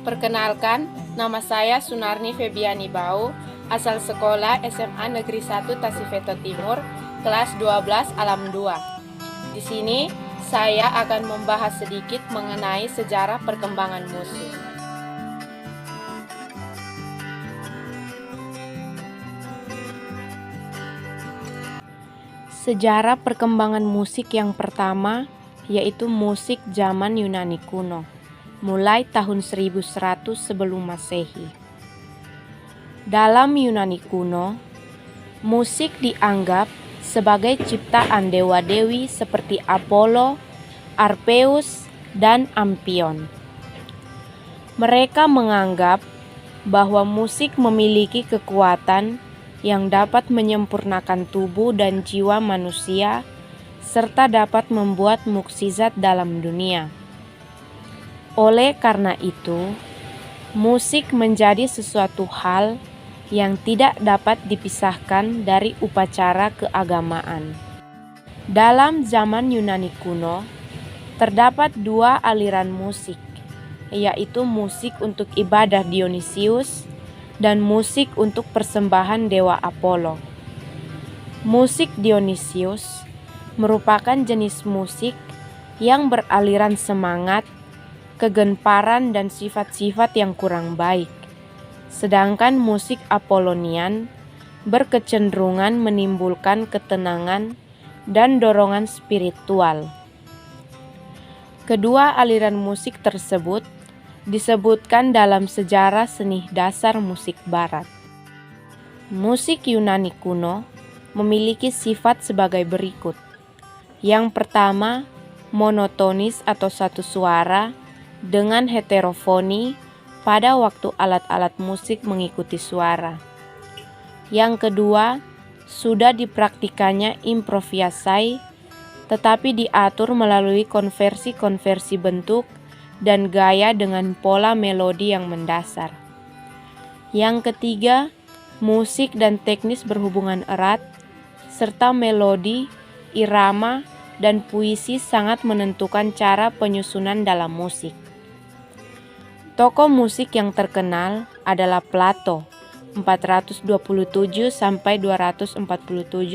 Perkenalkan, nama saya Sunarni Febiani Bau, asal sekolah SMA Negeri 1 Tasifeto Timur, kelas 12 Alam 2. Di sini, saya akan membahas sedikit mengenai sejarah perkembangan musik. Sejarah perkembangan musik yang pertama yaitu musik zaman Yunani kuno, mulai tahun 1100 sebelum Masehi. Dalam Yunani kuno, musik dianggap sebagai ciptaan dewa-dewi seperti Apollo, Orpheus, dan Ampion. Mereka menganggap bahwa musik memiliki kekuatan yang dapat menyempurnakan tubuh dan jiwa manusia serta dapat membuat mukjizat dalam dunia. Oleh karena itu, musik menjadi sesuatu hal yang tidak dapat dipisahkan dari upacara keagamaan. Dalam zaman Yunani kuno, terdapat dua aliran musik, yaitu musik untuk ibadah Dionysius dan musik untuk persembahan dewa Apollo. Musik Dionysius merupakan jenis musik yang beraliran semangat, kegemparan, dan sifat-sifat yang kurang baik. Sedangkan musik Apollonian berkecenderungan menimbulkan ketenangan dan dorongan spiritual. Kedua aliran musik tersebut disebutkan dalam sejarah seni dasar musik barat. Musik Yunani kuno memiliki sifat sebagai berikut. Yang pertama, monotonis atau satu suara dengan heterofoni pada waktu alat-alat musik mengikuti suara. Yang kedua, sudah dipraktikannya improvisasi, tetapi diatur melalui konversi-konversi bentuk dan gaya dengan pola melodi yang mendasar. Yang ketiga, musik dan teknis berhubungan erat, serta melodi, irama, dan puisi sangat menentukan cara penyusunan dalam musik. Tokoh musik yang terkenal adalah Plato, 427 sampai 247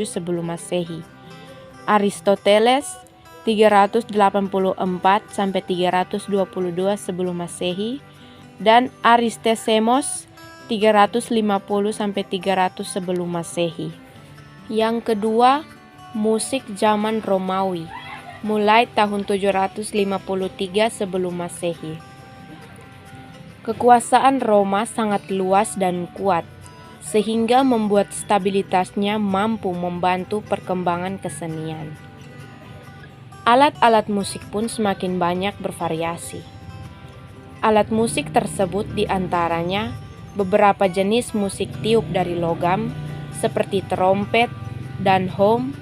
sebelum Masehi, Aristoteles, 384 sampai 322 sebelum Masehi, dan Aristosemos 350 sampai 300 sebelum Masehi. Yang kedua, musik zaman Romawi, mulai tahun 753 sebelum Masehi. Kekuasaan Roma sangat luas dan kuat, sehingga membuat stabilitasnya mampu membantu perkembangan kesenian. Alat-alat musik pun semakin banyak bervariasi. Alat musik tersebut diantaranya beberapa jenis musik tiup dari logam seperti trompet dan hom,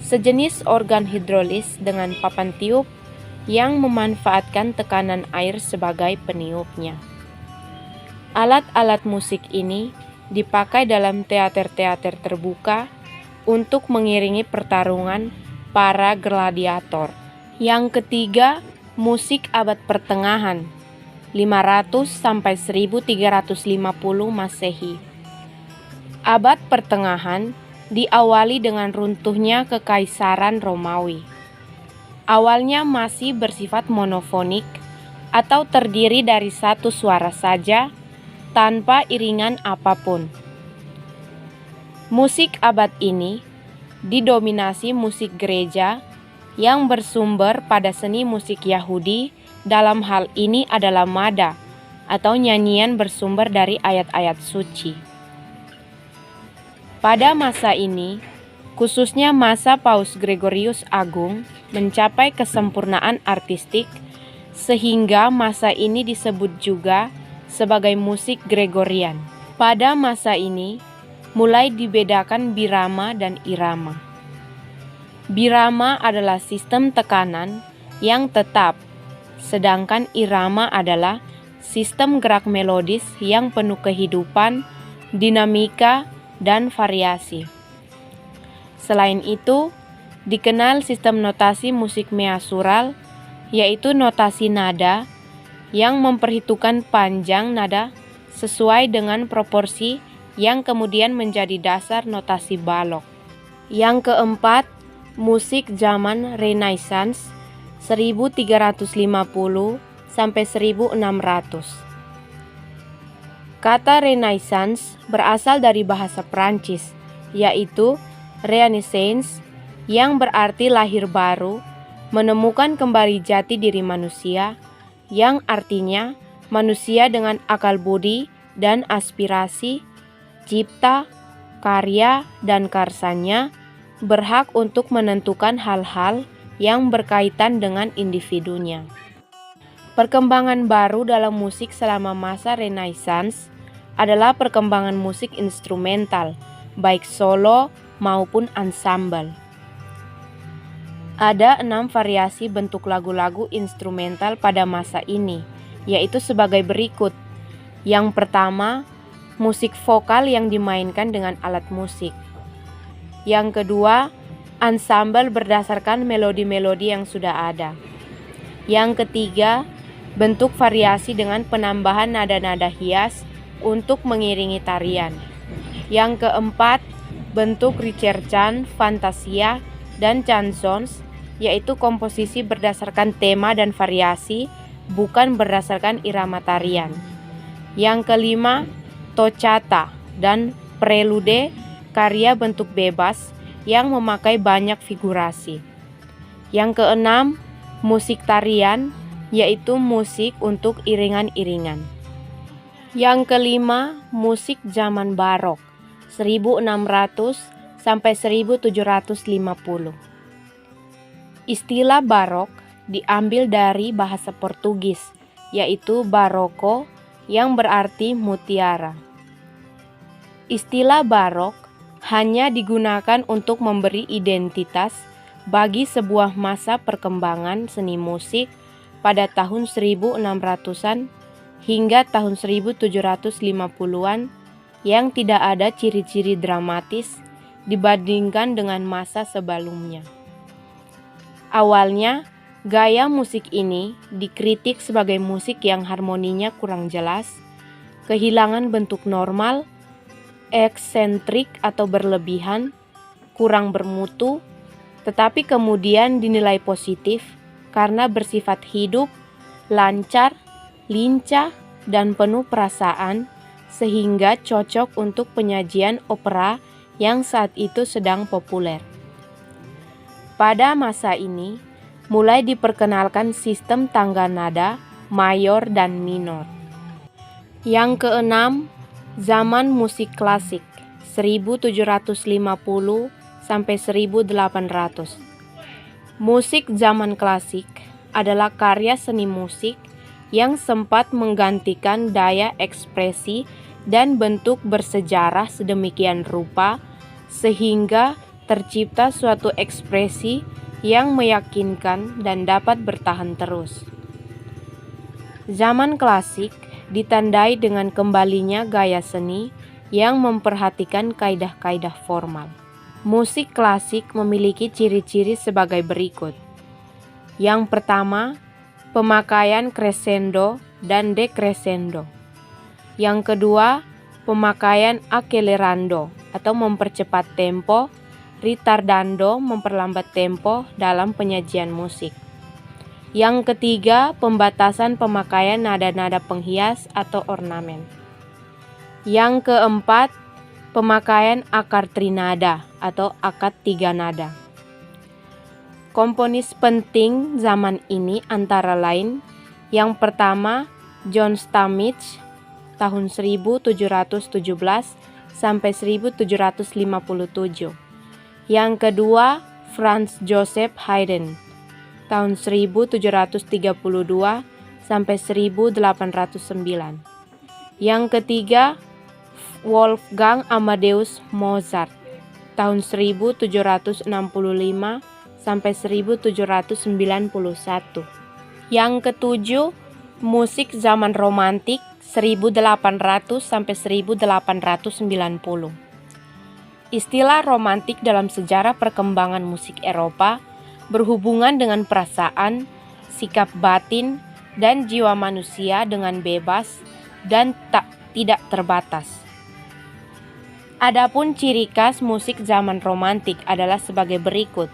sejenis organ hidrolis dengan papan tiup yang memanfaatkan tekanan air sebagai peniupnya. Alat-alat musik ini dipakai dalam teater-teater terbuka untuk mengiringi pertarungan para gladiator. Yang ketiga, musik abad pertengahan, 500 sampai 1350 Masehi. Abad pertengahan diawali dengan runtuhnya Kekaisaran Romawi. Awalnya masih bersifat monofonik atau terdiri dari satu suara saja tanpa iringan apapun. Musik abad ini didominasi musik gereja yang bersumber pada seni musik Yahudi. Dalam hal ini adalah mada atau nyanyian bersumber dari ayat-ayat suci. Pada masa ini, khususnya masa Paus Gregorius Agung, mencapai kesempurnaan artistik sehingga masa ini disebut juga sebagai musik Gregorian. Pada masa ini, mulai dibedakan birama dan irama. Birama adalah sistem tekanan yang tetap, sedangkan irama adalah sistem gerak melodis yang penuh kehidupan, dinamika, dan variasi. Selain itu, dikenal sistem notasi musik measural yaitu notasi nada yang memperhitungkan panjang nada sesuai dengan proporsi yang kemudian menjadi dasar notasi balok. Yang keempat, musik zaman Renaissance 1350 sampai 1600. Kata Renaissance berasal dari bahasa Prancis, yaitu Renaissance, yang berarti lahir baru, menemukan kembali jati diri manusia, yang artinya manusia dengan akal budi dan aspirasi, cipta, karya, dan karsanya berhak untuk menentukan hal-hal yang berkaitan dengan individunya. Perkembangan baru dalam musik selama masa Renaissance adalah perkembangan musik instrumental, baik solo maupun ensemble. Ada 6 variasi bentuk lagu-lagu instrumental pada masa ini, yaitu sebagai berikut. Yang pertama, musik vokal yang dimainkan dengan alat musik. Yang kedua, ensemble berdasarkan melodi-melodi yang sudah ada. Yang ketiga, bentuk variasi dengan penambahan nada-nada hias untuk mengiringi tarian. Yang keempat, bentuk ricercan, fantasia, dan chansons, yaitu komposisi berdasarkan tema dan variasi, bukan berdasarkan irama tarian. Yang kelima, toccata dan prelude, karya bentuk bebas yang memakai banyak figurasi. Yang keenam, musik tarian, yaitu musik untuk iringan-iringan. Yang kelima, musik zaman barok 1600 sampai 1750. Istilah barok diambil dari bahasa Portugis, yaitu barroco, yang berarti mutiara. Istilah barok hanya digunakan untuk memberi identitas bagi sebuah masa perkembangan seni musik pada tahun 1600-an hingga tahun 1750-an yang tidak ada ciri-ciri dramatis dibandingkan dengan masa sebelumnya. Awalnya, gaya musik ini dikritik sebagai musik yang harmoninya kurang jelas, kehilangan bentuk normal, eksentrik atau berlebihan, kurang bermutu, tetapi kemudian dinilai positif karena bersifat hidup, lancar, lincah, dan penuh perasaan, sehingga cocok untuk penyajian opera yang saat itu sedang populer. Pada masa ini, mulai diperkenalkan sistem tangga nada mayor dan minor. Yang keenam, zaman musik klasik 1750 sampai 1800. Musik zaman klasik adalah karya seni musik yang sempat menggantikan daya ekspresi dan bentuk bersejarah sedemikian rupa sehingga tercipta suatu ekspresi yang meyakinkan dan dapat bertahan terus. Zaman klasik ditandai dengan kembalinya gaya seni yang memperhatikan kaidah-kaidah formal. Musik klasik memiliki ciri-ciri sebagai berikut. Yang pertama, pemakaian crescendo dan decrescendo. Yang kedua, pemakaian accelerando atau mempercepat tempo, ritardando memperlambat tempo dalam penyajian musik. Yang ketiga, pembatasan pemakaian nada-nada penghias atau ornamen. Yang keempat, pemakaian akar trinada atau akad 3 nada. Komponis penting zaman ini antara lain yang pertama John Stammich tahun 1717 sampai 1757. Yang kedua Franz Joseph Haydn tahun 1732 sampai 1809. Yang ketiga Wolfgang Amadeus Mozart tahun 1765 sampai 1791. Yang ketujuh, musik zaman romantik 1800 sampai 1890. Istilah romantik dalam sejarah perkembangan musik Eropa berhubungan dengan perasaan, sikap batin dan jiwa manusia dengan bebas dan tidak terbatas. Adapun ciri khas musik zaman romantik adalah sebagai berikut.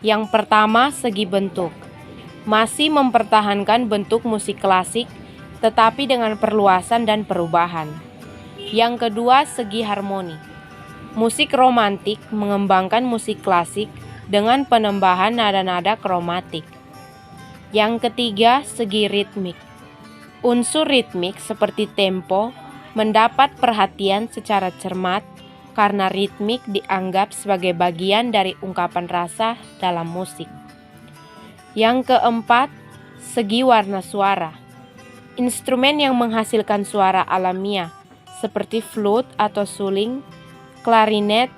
Yang pertama, segi bentuk. Masih mempertahankan bentuk musik klasik, tetapi dengan perluasan dan perubahan. Yang kedua, segi harmoni. Musik romantik mengembangkan musik klasik dengan penambahan nada-nada kromatik. Yang ketiga, segi ritmik. Unsur ritmik seperti tempo mendapat perhatian secara cermat karena ritmik dianggap sebagai bagian dari ungkapan rasa dalam musik. Yang keempat, segi warna suara. Instrumen yang menghasilkan suara alamiah seperti flute atau suling, klarinet,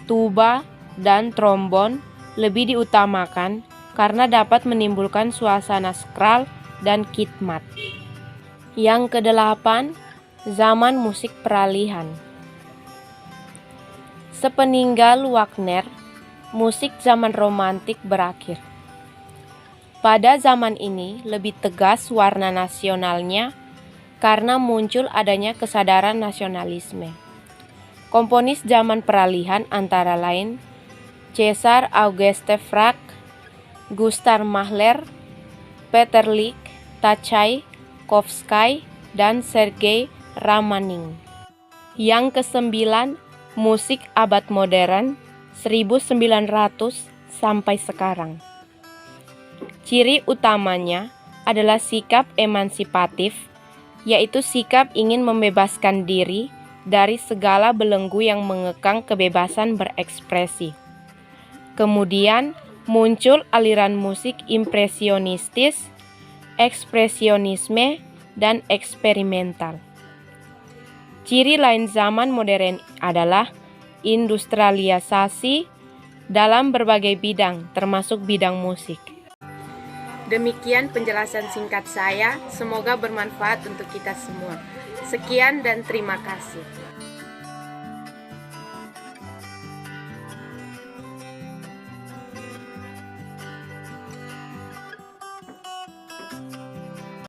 tuba, dan trombon lebih diutamakan karena dapat menimbulkan suasana sakral dan khidmat. Yang kedelapan, zaman musik peralihan. Sepeninggal Wagner, musik zaman romantik berakhir. Pada zaman ini lebih tegas warna nasionalnya karena muncul adanya kesadaran nasionalisme. Komponis zaman peralihan antara lain César Auguste Franck, Gustav Mahler, Peter Lik, Tchaikovsky, dan Sergei Rachmanin. Yang kesembilan, musik abad modern 1900 sampai sekarang. Ciri utamanya adalah sikap emansipatif, yaitu sikap ingin membebaskan diri dari segala belenggu yang mengekang kebebasan berekspresi. Kemudian muncul aliran musik impresionistis, ekspresionisme, dan eksperimental. Ciri lain zaman modern adalah industrialisasi dalam berbagai bidang, termasuk bidang musik. Demikian penjelasan singkat saya, semoga bermanfaat untuk kita semua. Sekian dan terima kasih.